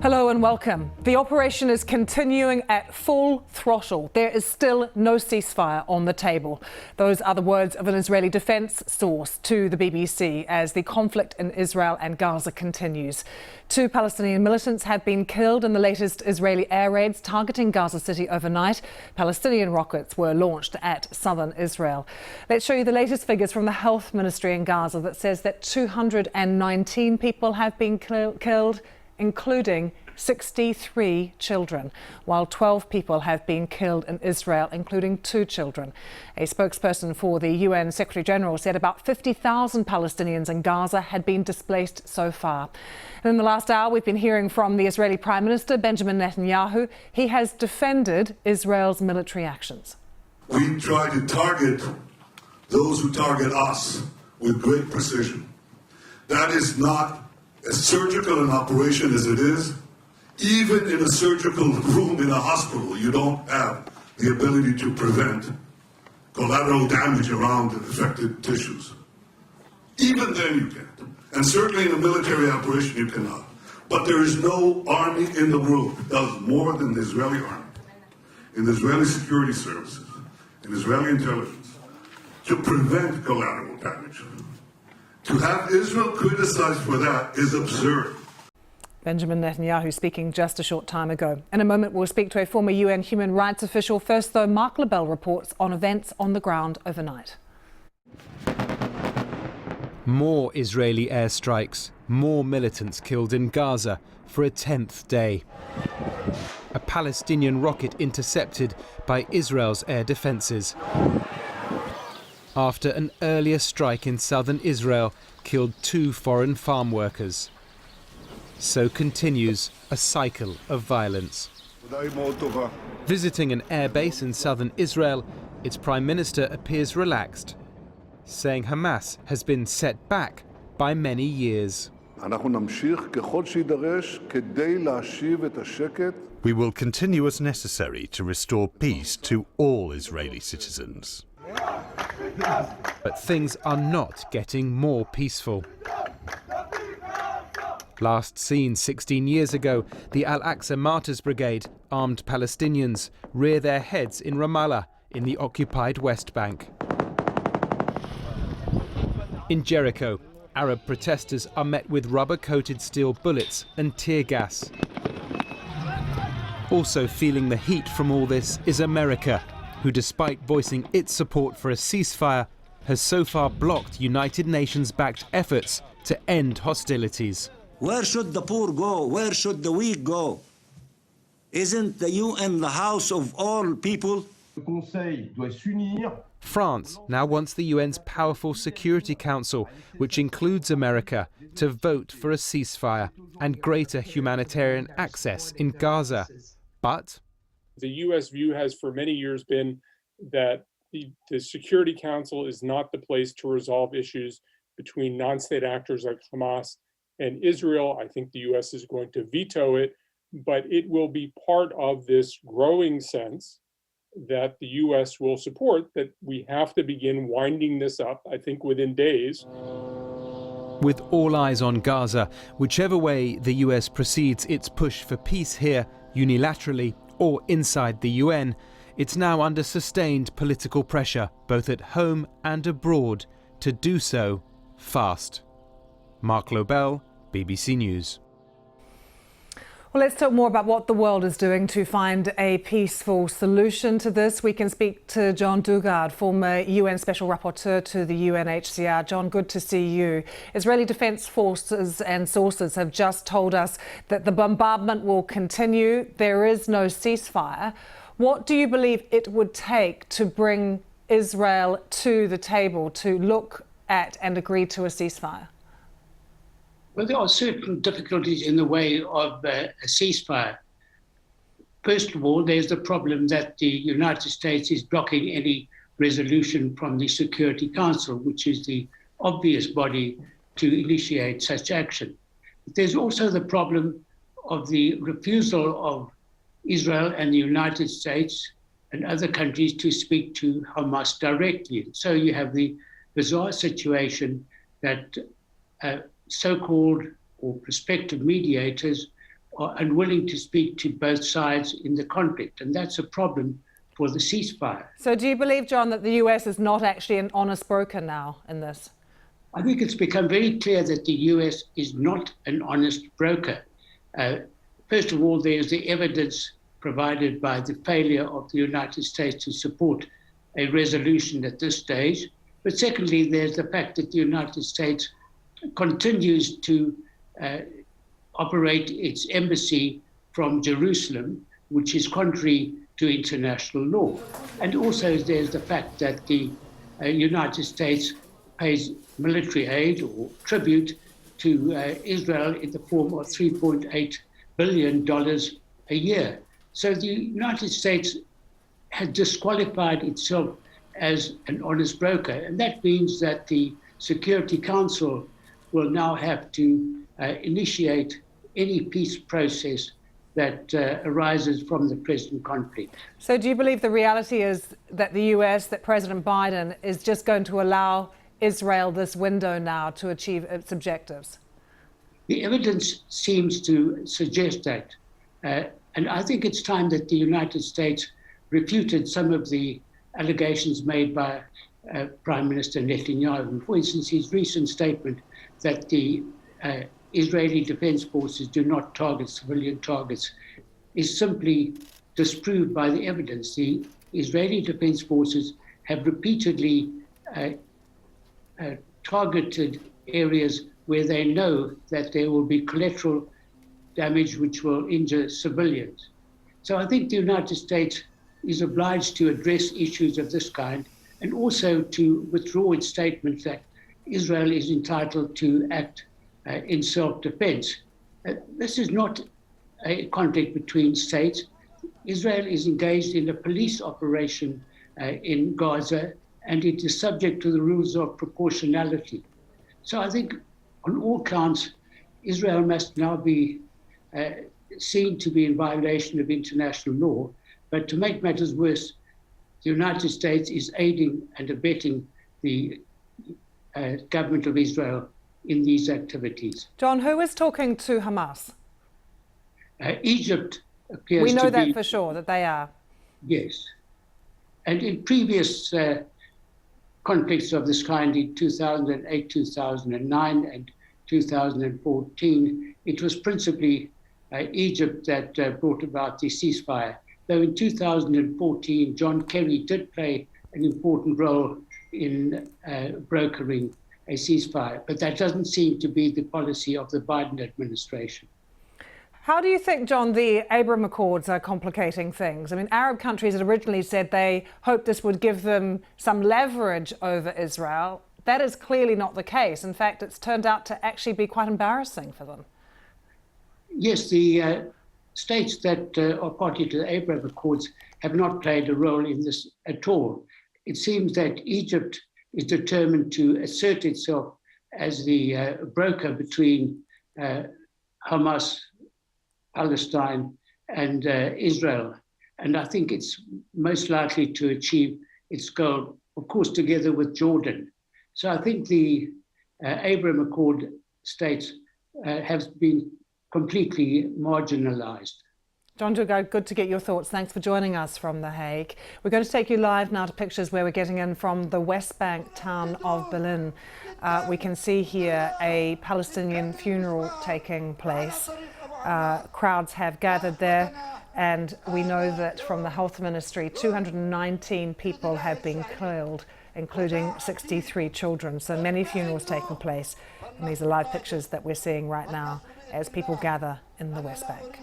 Hello and welcome. The operation is continuing at full throttle. There is still no ceasefire on the table. Those are the words of an Israeli defence source to the BBC as the conflict in Israel and Gaza continues. 2 Palestinian militants have been killed in the latest Israeli air raids targeting Gaza City overnight. Palestinian rockets were launched at southern Israel. Let's show you the latest figures from the health ministry in Gaza that says that 219 people have been killed, including 63 children, while 12 people have been killed in Israel, including 2 children. A spokesperson for the UN Secretary General said about 50,000 Palestinians in Gaza had been displaced so far. And in the last hour, we've been hearing from the Israeli Prime Minister, Benjamin Netanyahu. He has defended Israel's military actions. We try to target those who target us with great precision. That is not as surgical an operation as it is. Even in a surgical room in a hospital, you don't have the ability to prevent collateral damage around the affected tissues. Even then you can't. And certainly in a military operation you cannot. But there is no army in the world that does more than the Israeli army, in the Israeli security services, in Israeli intelligence, to prevent collateral damage. To have Israel criticized for that is absurd. Benjamin Netanyahu speaking just a short time ago. In a moment, we'll speak to a former UN human rights official. First, though, Mark Lebel reports on events on the ground overnight. More Israeli airstrikes, more militants killed in Gaza for a 10th day. A Palestinian rocket intercepted by Israel's air defences. After an earlier strike in southern Israel killed 2 foreign farm workers. So continues a cycle of violence. Visiting an airbase in southern Israel, its prime minister appears relaxed, saying Hamas has been set back by many years. We will continue as necessary to restore peace to all Israeli citizens. But things are not getting more peaceful. Last seen 16 years ago, the Al-Aqsa Martyrs Brigade, armed Palestinians, rear their heads in Ramallah in the occupied West Bank. In Jericho, Arab protesters are met with rubber-coated steel bullets and tear gas. Also feeling the heat from all this is America, who, despite voicing its support for a ceasefire, has so far blocked United Nations-backed efforts to end hostilities. Where should the poor go? Where should the weak go? Isn't the UN the house of all people? France now wants the UN's powerful Security Council, which includes America, to vote for a ceasefire and greater humanitarian access in Gaza. But the U.S. view has for many years been that the Security Council is not the place to resolve issues between non-state actors like Hamas and Israel. I think the U.S. is going to veto it, but it will be part of this growing sense that the U.S. will support that we have to begin winding this up, I think, within days. With all eyes on Gaza, whichever way the US proceeds its push for peace here, unilaterally or inside the UN, it's now under sustained political pressure, both at home and abroad, to do so fast. Mark Lobel, BBC News. Well, let's talk more about what the world is doing to find a peaceful solution to this. We can speak to John Dugard, former UN Special Rapporteur to the UNHCR. John, good to see you. Israeli Defence Forces and sources have just told us that the bombardment will continue. There is no ceasefire. What do you believe it would take to bring Israel to the table to look at and agree to a ceasefire? Well, there are certain difficulties in the way of a ceasefire. First of all, there's the problem that the United States is blocking any resolution from the Security Council, which is the obvious body to initiate such action. But there's also the problem of the refusal of Israel and the United States and other countries to speak to Hamas directly. So you have the bizarre situation that so-called or prospective mediators are unwilling to speak to both sides in the conflict, and that's a problem for the ceasefire. So do you believe, John, that the US is not actually an honest broker now in this? I think it's become very clear that the US is not an honest broker. First of all, there's the evidence provided by the failure of the United States to support a resolution at this stage. But secondly, there's the fact that the United States continues to operate its embassy from Jerusalem, which is contrary to international law. And also there's the fact that the United States pays military aid or tribute to Israel in the form of $3.8 billion a year. So the United States has disqualified itself as an honest broker. And that means that the Security Council will now have to initiate any peace process that arises from the present conflict. So do you believe the reality is that the US, that President Biden is just going to allow Israel this window now to achieve its objectives? The evidence seems to suggest that. And I think it's time that the United States refuted some of the allegations made by Prime Minister Netanyahu. For instance, his recent statement that the Israeli Defense Forces do not target civilian targets is simply disproved by the evidence. The Israeli Defense Forces have repeatedly targeted areas where they know that there will be collateral damage which will injure civilians. So I think the United States is obliged to address issues of this kind and also to withdraw its statement that Israel is entitled to act in self-defense. This is not a conflict between states. Israel is engaged in a police operation in Gaza, and it is subject to the rules of proportionality. So I think on all counts, Israel must now be seen to be in violation of international law. But to make matters worse, the United States is aiding and abetting the government of Israel in these activities. John, who is talking to Hamas? Egypt appears to be... We know that for sure, that they are. Yes. And in previous conflicts of this kind in 2008, 2009, and 2014, it was principally Egypt that brought about the ceasefire. Though in 2014, John Kerry did play an important role in brokering a ceasefire, but that doesn't seem to be the policy of the Biden administration. How do you think, John, the Abraham Accords are complicating things? I mean, Arab countries had originally said they hoped this would give them some leverage over Israel. That is clearly not the case. In fact, it's turned out to actually be quite embarrassing for them. Yes, the states that are party to the Abraham Accords have not played a role in this at all. It seems that Egypt is determined to assert itself as the broker between Hamas, Palestine, and Israel. And I think it's most likely to achieve its goal, of course, together with Jordan. So I think the Abraham Accord states have been completely marginalized. John Dugard, good to get your thoughts. Thanks for joining us from The Hague. We're going to take you live now to pictures where we're getting in from the West Bank town of Berlin. We can see here a Palestinian funeral taking place. Crowds have gathered there, and we know that from the health ministry, 219 people have been killed, including 63 children. So many funerals taking place. And these are live pictures that we're seeing right now as people gather in the West Bank.